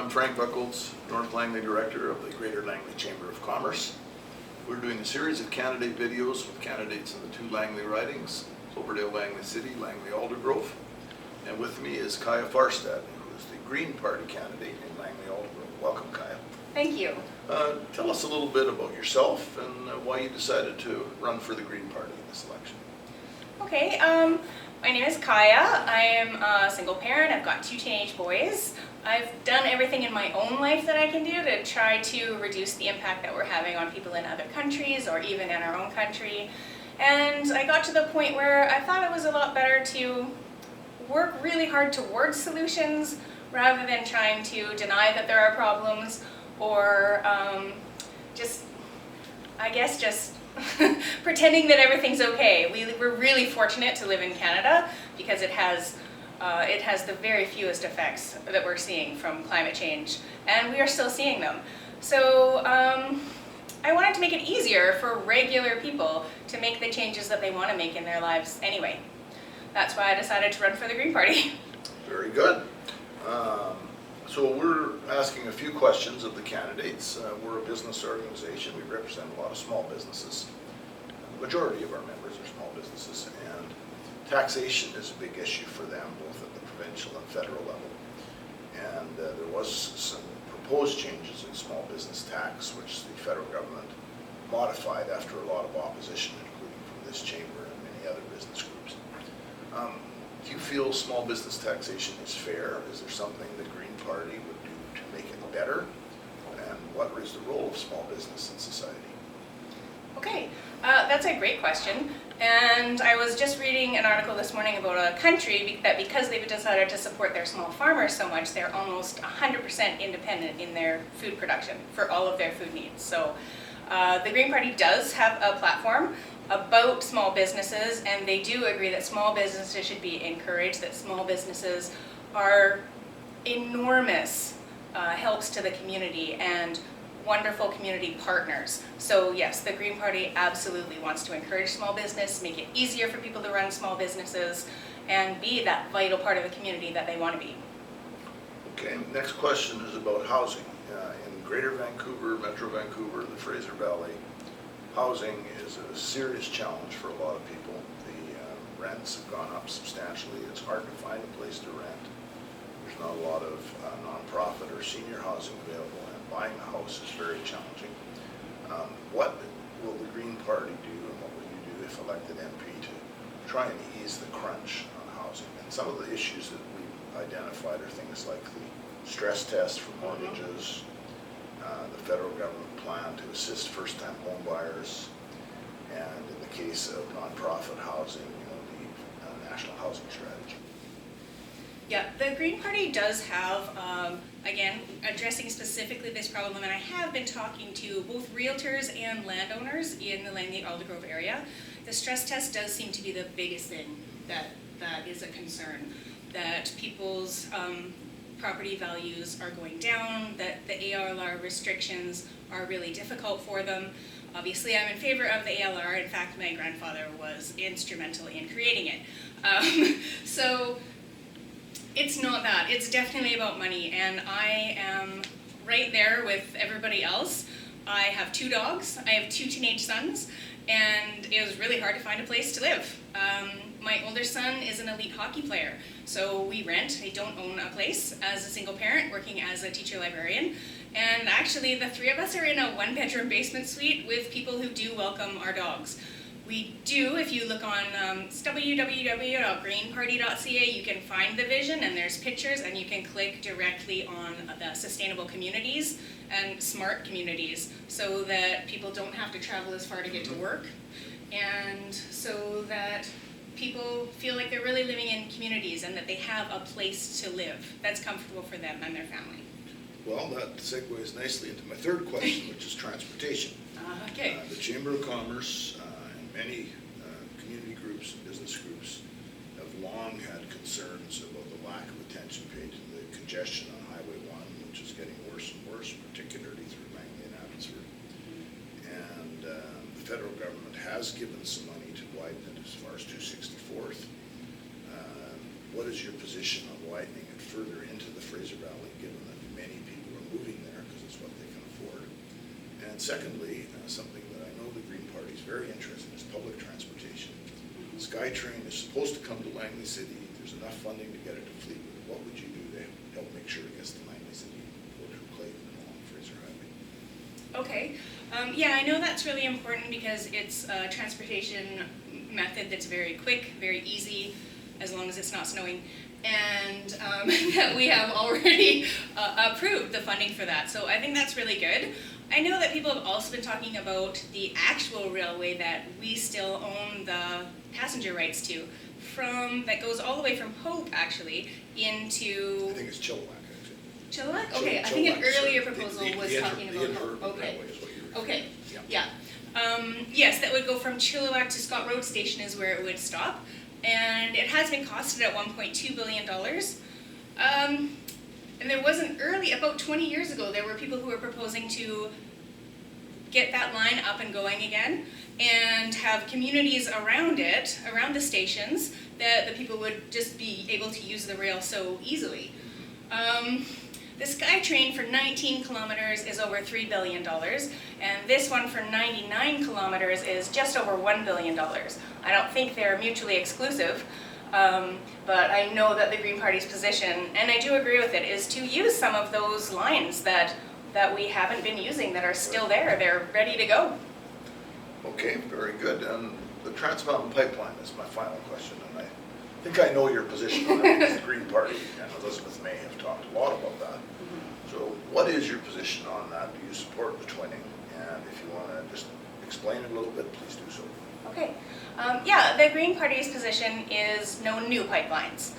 I'm Frank Buckles, North Langley Director of the Greater Langley Chamber of Commerce. We're doing a series of candidate videos with candidates in the two Langley ridings, Silverdale, Langley City, Langley Aldergrove. And with me is Kaija Farstad, who is the Green Party candidate in Langley Aldergrove. Welcome, Kaija. Thank you. Tell us a little bit about yourself and why you decided to run for the Green Party in this election. Okay, my name is Kaija. I am a single parent. I've got 2 teenage boys. I've done everything in my own life that I can do to try to reduce the impact that we're having on people in other countries or even in our own country. And I got to the point where I thought it was a lot better to work really hard towards solutions rather than trying to deny that there are problems or just pretending that everything's okay. We're really fortunate to live in Canada because it has the very fewest effects that we're seeing from climate change, and we are still seeing them. So I wanted to make it easier for regular people to make the changes that they want to make in their lives anyway. That's why I decided to run for the Green Party. Very good. So we're asking a few questions of the candidates. We're a business organization. We represent a lot of small businesses. The majority of our members are small businesses, and taxation is a big issue for them, both at the provincial and federal level. And there was some proposed changes in small business tax, which the federal government modified after a lot of opposition, including from this chamber and many other business groups. Do you feel small business taxation is fair? Is there something the Green Party would do to make it better? And what is the role of small business in society? Okay, that's a great question. And I was just reading an article this morning about a country that because they've decided to support their small farmers so much, they're almost 100% independent in their food production for all of their food needs. So the Green Party does have a platform about small businesses, and they do agree that small businesses should be encouraged, that small businesses are enormous helps to the community and wonderful community partners. So yes, the Green Party absolutely wants to encourage small business, make it easier for people to run small businesses, and be that vital part of the community that they want to be. Okay, next question is about housing. In Greater Vancouver, Metro Vancouver, the Fraser Valley, housing is a serious challenge for a lot of people. The rents have gone up substantially. It's hard to find a place to rent. There's not a lot of nonprofit or senior housing available, and buying a house is very challenging. What will the Green Party do, and what will you do if elected MP to try and ease the crunch on housing? And some of the issues that we've identified are things like the stress test for mortgages, the federal government plan to assist first-time home buyers, and in the case of nonprofit housing, the national housing strategy. Yeah, the Green Party does have, again, addressing specifically this problem, and I have been talking to both realtors and landowners in the Langley Aldergrove area. The stress test does seem to be the biggest thing that is a concern, that people's property values are going down, that the ALR restrictions are really difficult for them. Obviously, I'm in favor of the ALR. In fact, my grandfather was instrumental in creating it. So it's not that. It's definitely about money, and I am right there with everybody else. I have 2 dogs. I have 2 teenage sons, and it was really hard to find a place to live. My older son is an elite hockey player, so we rent. I don't own a place as a single parent working as a teacher librarian. And actually, the 3 of us are in a 1-bedroom basement suite with people who do welcome our dogs. We do, if you look on www.greenparty.ca, you can find the vision, and there's pictures, and you can click directly on the sustainable communities and smart communities so that people don't have to travel as far to get to work, and so that people feel like they're really living in communities and that they have a place to live that's comfortable for them and their family. Well, that segues nicely into my third question, which is transportation. Okay. The Chamber of Commerce and many community groups and business groups have long had concerns about the lack of attention paid to the congestion on Highway 1, which is getting worse and worse, particularly through Langley and Abbotsford. And the federal government has given some money to widen it as far as 264th. What is your position on widening it further into the Fraser Valley, given that many people And secondly, something that I know the Green Party is very interested in is public transportation. SkyTrain is supposed to come to Langley City. There's enough funding to get it to Fleetwood. What would you do to help make sure it gets to Langley City, go through Clayton and along Fraser Highway? Okay. Yeah, I know that's really important because it's a transportation method that's very quick, very easy, as long as it's not snowing, and that we have already approved the funding for that. So I think that's really good. I know that people have also been talking about the actual railway that we still own the passenger rights to, that goes all the way from Hope actually into I think it's Chilliwack, actually. Chilliwack? Okay, I think an Chilliwack, earlier so proposal was the talking about interurban Hope. Okay. railway is what you're Okay, Yeah. yeah. Yes, that would go from Chilliwack to Scott Road Station is where it would stop. And it has been costed at $1.2 billion. And there was about 20 years ago, there were people who were proposing to get that line up and going again and have communities around it, around the stations, that the people would just be able to use the rail so easily. The SkyTrain for 19 kilometers is over $3 billion, and this one for 99 kilometers is just over $1 billion. I don't think they're mutually exclusive, but I know that the Green Party's position, and I do agree with it, is to use some of those lines that we haven't been using that are still there. They're ready to go. Okay, very good. And the Trans Mountain Pipeline is my final question, and I think I know your position on that, because the Green Party and Elizabeth May have talked a lot about that. So what is your position on that? Do you support the twinning? And if you want to just explain it a little bit, please do so. Okay. Yeah, the Green Party's position is no new pipelines,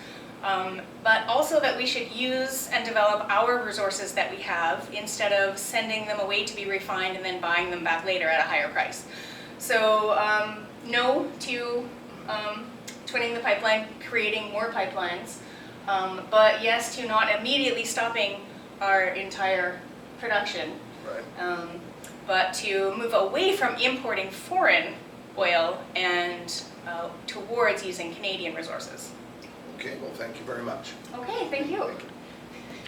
but also that we should use and develop our resources that we have instead of sending them away to be refined and then buying them back later at a higher price. So no to twinning the pipeline, creating more pipelines, but yes to not immediately stopping our entire production, Right. but to move away from importing foreign oil and towards using Canadian resources. Okay, well, thank you very much. Okay, thank you. Thank you.